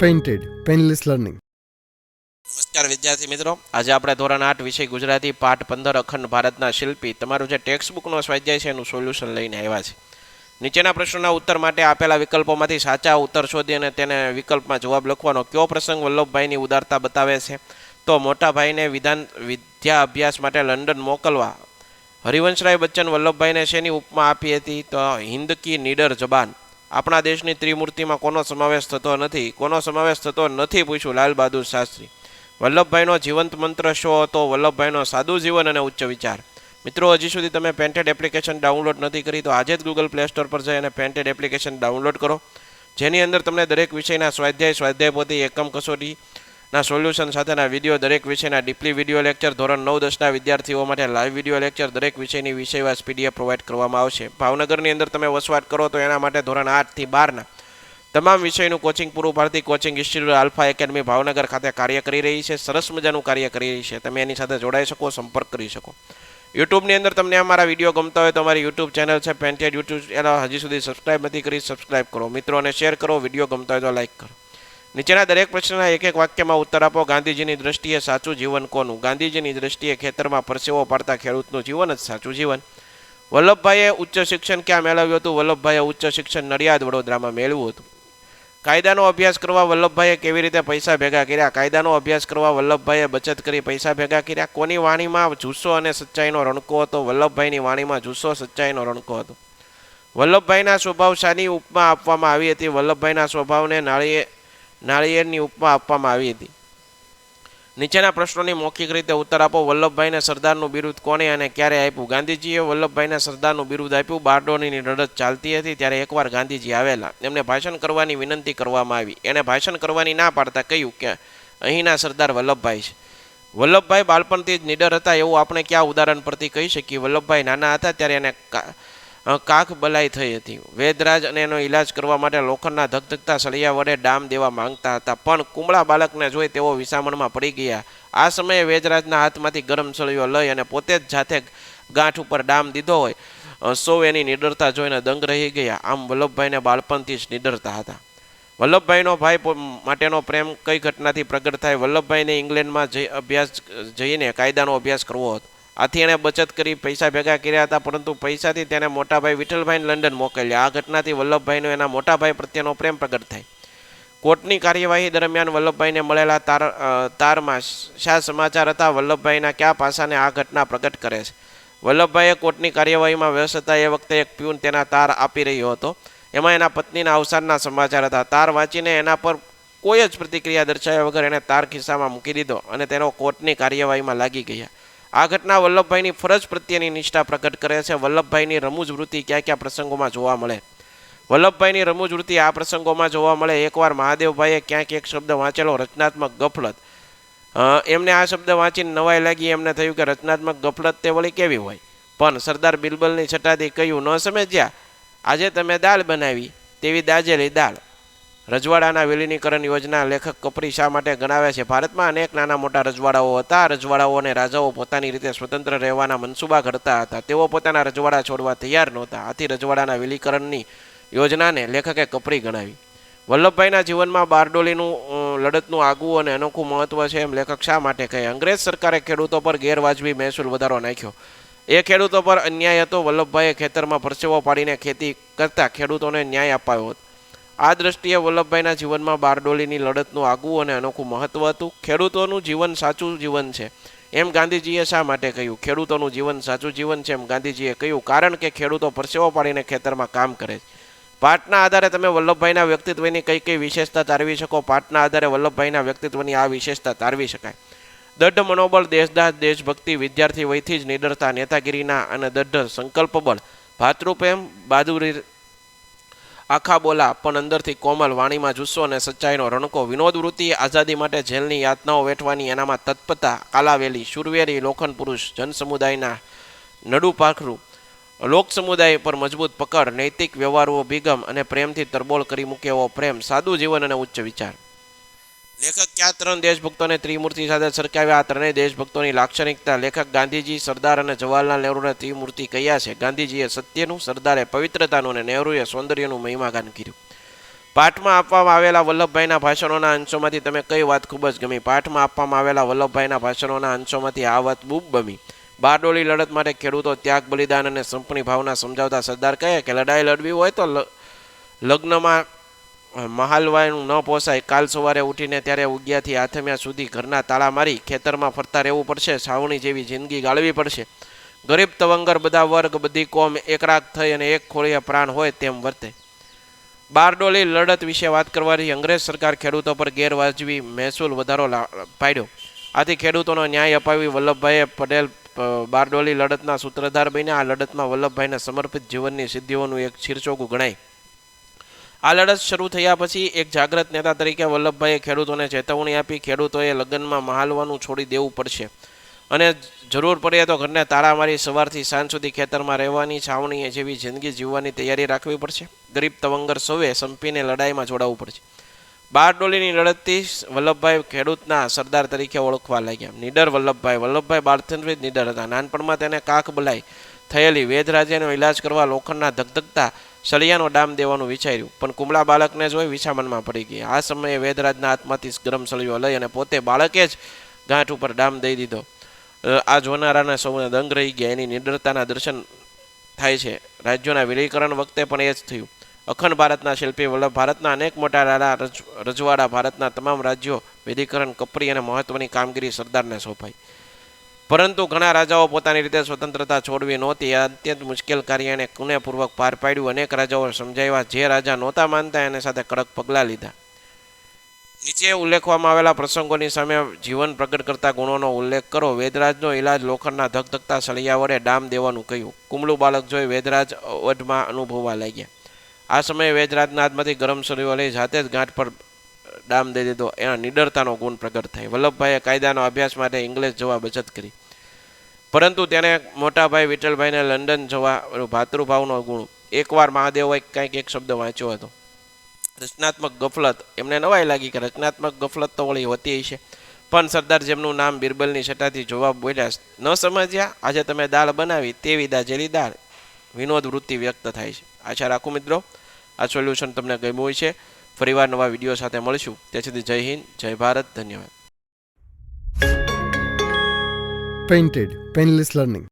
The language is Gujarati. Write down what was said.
Painted painless learning. નમસ્કાર વિદ્યાર્થી મિત્રો, આજે આપણે ધોરણ 8 વિષય ગુજરાતી પાઠ 15 અખંડ ભારતના શિલ્પી તમારું જે ટેક્સ્ટ બુકનો સ્વાધ્યાય છે એનું સોલ્યુશન લઈને આવ્યા છે. નીચેના પ્રશ્નોના ઉત્તર માટે આપેલા વિકલ્પોમાંથી સાચા ઉત્તર શોધી અને તેને વિકલ્પમાં જવાબ લખવાનો. કયો પ્રસંગ વલ્લભભાઈની ઉદારતા બતાવે છે? તો મોટા ભાઈને વિદ્યા અભ્યાસ માટે લંડન મોકલવા હરિવંશરાય બચ્ચન વલ્લભભાઈને શેની ઉપમા આપી હતી? તો હિન્દ કી નીડર જબાન. આપણા દેશની ત્રિમૂર્તિમાં કોનો સમાવેશ થતો નથી? કોનો સમાવેશ થતો નથી પૂછ્યું લાલ બહાદુર શાસ્ત્રી. વલ્લભભાઈનો જીવંત મંત્ર શો હતો? વલ્લભભાઈનો સાદું જીવન અને ઉચ્ચ વિચાર. મિત્રો, હજી સુધી તમે પેન્ટેડ એપ્લિકેશન ડાઉનલોડ નથી કરી તો આજે જ ગૂગલ પ્લે સ્ટોર પર જઈ અને પેન્ટેડ એપ્લિકેશન ડાઉનલોડ કરો, જેની અંદર તમને દરેક વિષયના સ્વાધ્યાય પોથી, એકમ કસોટીના સોલ્યુશન સાથેના વિડીયો, દરેક વિષયના ડીપલી વિડીયો લેક્ચર, ધોરણ 9-10ના વિદ્યાર્થીઓ માટે લાઈવ વિડીયો લેક્ચર, દરેક વિષયની વિષયવાસ PDF પ્રોવાઈડ કરવામાં આવશે. ભાવનગરની અંદર તમે વસવાટ કરો તો એના માટે ધોરણ 8 થી 12ના તમામ વિષયનું કોચિંગ પૂરું પાડતી coaching institute alpha academy Bhavnagar ખાતે કાર્ય કરી રહી છે. સરસ મજાનું કાર્ય કરી રહી છે. તમે એની સાથે જોડાઈ શકો, સંપર્ક કરી શકો. યુટ્યુબની અંદર તમને અમારા વિડીયો ગમતા હોય તો અમારી યુટ્યુબ ચેનલ છે પેન્ટેડ યુટ્યુબ ચેનલ, હજી સુધી સબસ્ક્રાઇબ નથી કરી, સબસ્ક્રાઇબ કરો. મિત્રોને શેર કરો, વિડીયો ગમતા હોય તો લાઇક કરો. નીચેના દરેક પ્રશ્નના એક વાક્યમાં ઉત્તર આપો. ગાંધીજીની દ્રષ્ટિએ સાચું જીવન કોનું? ગાંધીજીની દ્રષ્ટિએ ખેતરમાં પરસેવો પાડતા ખેડૂતનું જીવન જ સાચું જીવન. વલ્લભભાઈએ ઉચ્ચ શિક્ષણ ક્યાં મેળવ્યું હતું? વલ્લભભાઈએ ઉચ્ચ શિક્ષણ નડિયાદ વડોદરામાં મેળવ્યું હતું. કાયદાનો અભ્યાસ કરવા વલ્લભભાઈએ કેવી રીતે પૈસા ભેગા કર્યા? કાયદાનો અભ્યાસ કરવા વલ્લભભાઈએ બચત કરી પૈસા ભેગા કર્યા. કોની વાણીમાં જુસ્સો અને સચ્ચાઈનો રણકો હતો? વલ્લભભાઈની વાણીમાં જુસ્સો સચ્ચાઈનો રણકો હતો. વલ્લભભાઈના સ્વભાવ શાની ઉપમા આપવામાં આવી હતી? વલ્લભભાઈના સ્વભાવને નાળિયેરની ઉપમા આપવામાં આવી હતી. નીચેના પ્રશ્નોની મૌખિક રીતે ઉત્તર આપો. વલ્લભભાઈને સરદારનું બિરુદ કોણે અને ક્યારે આપ્યું? ગાંધીજીએ વલ્લભભાઈને સરદારનું બિરુદ આપ્યું. બારડોલીની લડત ચાલતી હતી ત્યારે એકવાર ગાંધીજી આવેલા. એમને ભાષણ કરવાની વિનંતી કરવામાં આવી. એને ભાષણ કરવાની ના પાડતા કહ્યું કે અહીંના સરદાર વલ્લભભાઈ છે. વલ્લભભાઈ બાળપણથી જ નીડર હતા એવું આપણે ક્યાં ઉદાહરણ પરથી કહી શકીએ? વલ્લભભાઈ નાના હતા ત્યારે એને કાખ બલાઈ થઈ હતી. વેદરાજ અને એનો ઈલાજ કરવા માટે લોખંડના ધગધગતા સળિયા વડે ડામ દેવા માંગતા હતા, પણ કુમળા બાળકને જોઈ તેઓ વિસામણમાં પડી ગયા. આ સમયે વેદરાજના હાથમાંથી ગરમ સળિયો લઈ અને પોતે જ જાતે ગાંઠ ઉપર ડામ દીધો હોય. સૌ એની નિડરતા જોઈને દંગ રહી ગયા. આમ વલ્લભભાઈને બાળપણથી જ નિડરતા હતા. વલ્લભભાઈનો ભાઈ માટેનો પ્રેમ કઈ ઘટનાથી પ્રગટ થાય? વલ્લભભાઈને ઇંગ્લેન્ડમાં જઈને કાયદાનો અભ્યાસ કરવો હતો. આથી એણે બચત કરી પૈસા ભેગા કર્યા હતા, પરંતુ પૈસાથી તેને મોટાભાઈ વિઠ્ઠલભાઈને લંડન મોકલ્યા. આ ઘટનાથી વલ્લભભાઈનો એના મોટાભાઈ પ્રત્યેનો પ્રેમ પ્રગટ થાય. કોર્ટની કાર્યવાહી દરમિયાન વલ્લભભાઈને મળેલા તારમાં શા સમાચાર હતા? વલ્લભભાઈના કયા પાસાને આ ઘટના પ્રગટ કરે છે? વલ્લભભાઈએ કોર્ટની કાર્યવાહીમાં વ્યસ્ત હતા એ વખતે એક પ્યુન તેના તાર આપી રહ્યો હતો. એમાં એના પત્નીના અવસાનના સમાચાર હતા. તાર વાંચીને એના પર કોઈ જ પ્રતિક્રિયા દર્શાવ્યા વગર એણે તાર ખિસ્સામાં મૂકી દીધો અને તેનો કોર્ટની કાર્યવાહીમાં લાગી ગયા. આ ઘટના વલ્લભભાઈની ફરજ પ્રત્યેની નિષ્ઠા પ્રગટ કરે છે. વલ્લભભાઈની રમૂજ વૃત્તિ કયા કયા પ્રસંગોમાં જોવા મળે? વલ્લભભાઈની રમૂજ વૃત્તિ આ પ્રસંગોમાં જોવા મળે. એકવાર મહાદેવભાઈએ ક્યાંક એક શબ્દ વાંચેલો, રચનાત્મક ગફલત. એમને આ શબ્દ વાંચીને નવાઈ લાગી. એમને થયું કે રચનાત્મક ગફલત તે વળી કેવી હોય? પણ સરદાર બિરબલની છટાથી કહ્યું, ન સમજ્યા? આજે તમે દાળ બનાવી તેવી દાજેલી દાળ. રજવાડાના વિલીનીકરણ યોજના લેખક કપરી શા માટે ગણાવે છે? ભારતમાં અનેક નાના મોટા રજવાડાઓ હતા. રજવાડાઓ અને રાજાઓ પોતાની રીતે સ્વતંત્ર રહેવાના મનસૂબા ઘડતા હતા. તેઓ પોતાના રજવાડા છોડવા તૈયાર નહોતા. આથી રજવાડાના વિલીનીકરણની યોજનાને લેખકે કપરી ગણાવી. વલ્લભભાઈના જીવનમાં બારડોલીનું લડતનું આગવું અને અનોખું મહત્વ છે એમ લેખક શા માટે કહે? અંગ્રેજ સરકારે ખેડૂતો પર ગેરવાજબી મહેસૂલ વધારો નાખ્યો. એ ખેડૂતો પર અન્યાય હતો. વલ્લભભાઈએ ખેતરમાં પરસેવો પાડીને ખેતી કરતા ખેડૂતોને ન્યાય અપાયો હતો. આ દ્રષ્ટિએ વલ્લભભાઈના જીવનમાં બારડોલીની લડતનું આગવું અને અનોખું મહત્વ હતું. ખેડૂતોનું જીવન સાચું જીવન છે એમ ગાંધીજીએ શા માટે કહ્યું? ખેડૂતોનું જીવન સાચું જીવન છે એમ ગાંધીજીએ કહ્યું કારણ કે ખેડૂતો પરસેવો પાડીને ખેતરમાં કામ કરે છે. પાઠના આધારે તમે વલ્લભભાઈના વ્યક્તિત્વની કઈ કઈ વિશેષતા તારવી શકો? પાઠના આધારે વલ્લભભાઈના વ્યક્તિત્વની આ વિશેષતા તારવી શકાય. દઢ મનોબળ, દેશદાસ, દેશભક્તિ, વિદ્યાર્થી વયથી જ નિડરતા, નેતાગીરીના અને દઢ સંકલ્પબળ, ભાતૃપ્રેમ, બહાદુરી, આખા બોલા પણ અંદરથી કોમલ, વાણીમાં જુસ્સો અને સચ્ચાઈનો રણકો, વિનોદ વૃત્તિ, આઝાદી માટે જેલની યાતનાઓ વેઠવાની એનામાં તત્પરતા, કાલાવેલી, શુરવેરી, લોખંડ પુરુષ, જન સમુદાયના નડુ પાખરું, લોક સમુદાય પર મજબૂત પકડ, નૈતિક વ્યવહારવો અભિગમ અને પ્રેમથી તરબોળ કરી મૂકે એવો પ્રેમ, સાદું જીવન અને ઉચ્ચ વિચાર. લેખક કયા ત્રણ દેશભક્તોને ત્રિમૂર્તિ સાથે સરખાવ્યા? આ ત્રણેય દેશભક્તોની લાક્ષણિકતા. લેખક ગાંધીજી, સરદાર અને જવાહરલાલ નહેરુને ત્રિમૂર્તિ કયા છે? ગાંધીજીએ સત્યનું, સરદારે પવિત્રતાનું અને નહેરુએ સૌંદર્યનું મહિમાગાન કર્યું. પાઠમાં આપવામાં આવેલા વલ્લભભાઈના ભાષણોના અંશોમાંથી તમે કઈ વાત ખૂબ જ ગમી? પાઠમાં આપવામાં આવેલા વલ્લભભાઈના ભાષણોના અંશોમાંથી આ વાત ખૂબ ગમી. બારડોલી લડત માટે ખેડૂતો ત્યાગ બલિદાન અને સંપની ભાવના સમજાવતા સરદાર કહે કે લડાઈ લડવી હોય તો લગ્નમાં મહાલવાયનું ન પોસાય. કાલ સવારે ઉઠીને ત્યારે ઉગ્યાથી આથમ્યા સુધી ઘરના તાળા મારી ખેતરમાં ફરતા રહેવું પડશે. છાવણી જેવી જિંદગી ગાળવી પડશે. ગરીબ તવંગર બધા વર્ગ બધી કોમ એકરાગ થઈ અને એક ખોળીએ પ્રાણ હોય તેમ વર્તે. બારડોલી લડત વિશે વાત કરવાથી અંગ્રેજ સરકાર ખેડૂતો પર ગેરવાજબી મહેસૂલ વધારો પાડ્યો. આથી ખેડૂતોનો ન્યાય અપાવી વલ્લભભાઈએ પટેલ બારડોલી લડતના સૂત્રધાર બન્યા. આ લડતમાં વલ્લભભાઈને સમર્પિત જીવનની સિદ્ધિઓનું એક શીર્ષોકું ગણાય. આ લડત શરૂ થયા પછી એક જાગૃત નેતા તરીકે વલ્લભભાઈએ ખેડૂતોને ચેતવણી આપી. ખેડૂતોએ લગ્નમાં મહાલવાનું છોડી દેવું પડશે અને જરૂર પડે તો ઘરને તાળા મારી સવારથી સાંજ સુધી ખેતરમાં રહેવાની, છાવણી જેવી જિંદગી જીવવાની તૈયારી રાખવી પડશે. ગરીબ તવંગર સૌએ સંપીને લડાઈમાં જોડાવવું પડશે. બારડોલીની લડતથી વલ્લભભાઈ ખેડૂતના સરદાર તરીકે ઓળખવા લાગ્યા. નીડર વલ્લભભાઈ બાળથી નીડર હતા. નાનપણમાં તેને કાખ બલાઈ થયેલી વેધરાજ્યનો ઇલાજ કરવા લોખંડના ધગધગતા સળિયાનો ડામ દેવાનું વિચાર્યું, પણ કુમળા બાળકને જોઈ વિછામણમાં પડી ગઈ. આ સમયે વેધરાજના હાથમાંથી ગરમ સળિયો લઈ અને પોતે બાળકે જ ગાંઠ ઉપર ડામ દઈ દીધો. આ જોનારાને સૌને દંગ રહી ગયા. એની નિડરતાના દર્શન થાય છે. રાજ્યોના વિલીકરણ વખતે પણ એ જ થયું. અખંડ ભારતના શિલ્પી વલ્લભ ભારતના અનેક મોટા રાણા રજવાડા ભારતના તમામ રાજ્યો વિલીકરણ કપરી અને મહત્વની કામગીરી સરદારને સોંપાઈ. પરંતુ ઘણા રાજાઓ પોતાની રીતે સ્વતંત્રતા છોડવી નહોતી. આ અત્યંત મુશ્કેલ કાર્ય એને કુનેપૂર્વક પાર પાડ્યું. અનેક રાજાઓ સમજાવ્યા. જે રાજા નહોતા માનતા એને સાથે કડક પગલાં લીધા. નીચે ઉલ્લેખવામાં આવેલા પ્રસંગોની સામે જીવન પ્રગટ કરતા ગુણોનો ઉલ્લેખ કરો. વેદરાજનો ઇલાજ લોખંડના ધગધગતા સળિયા વડે ડામ દેવાનું કહ્યું. કુમળું બાળક જોઈ વેદરાજ અવઢમાં અનુભવવા લાગ્યા. આ સમયે વેદરાજના હાથમાંથી ગરમ સળિયો લઈ જાતે જ ગાંઠ પર ડામ દઈ દીધો. એના નિડરતાનો ગુણ પ્રગટ થાય. વલ્લભભાઈએ કાયદાનો અભ્યાસ માટે ઇંગ્લેન્ડ જવા બચત કરી, પરંતુ તેને મોટાભાઈ વિઠ્ઠલભાઈને લંડન જવા ભાતૃભાવનો ગુણ. એકવાર મહાદેવોએ કંઈક એક શબ્દ વાંચ્યો હતો, રચનાત્મક ગફલત. એમને નવાઈ લાગી કે રચનાત્મક ગફલત તો વળી હોતી છે, પણ સરદાર જેમનું નામ બિરબલની છટાથી જવાબ બોલ્યા, ન સમજ્યા? આજે તમે દાળ બનાવી તેવી દાજેલી દાળ. વિનોદ વૃત્તિ વ્યક્ત થાય છે. આશા રાખું મિત્રો આ સોલ્યુશન તમને ગમ્યું હોય છે. ફરીવાર નવા વિડીયો સાથે મળીશું. ત્યાં સુધી જય હિન્દ, જય ભારત, ધન્યવાદ. Painted Painless Learning.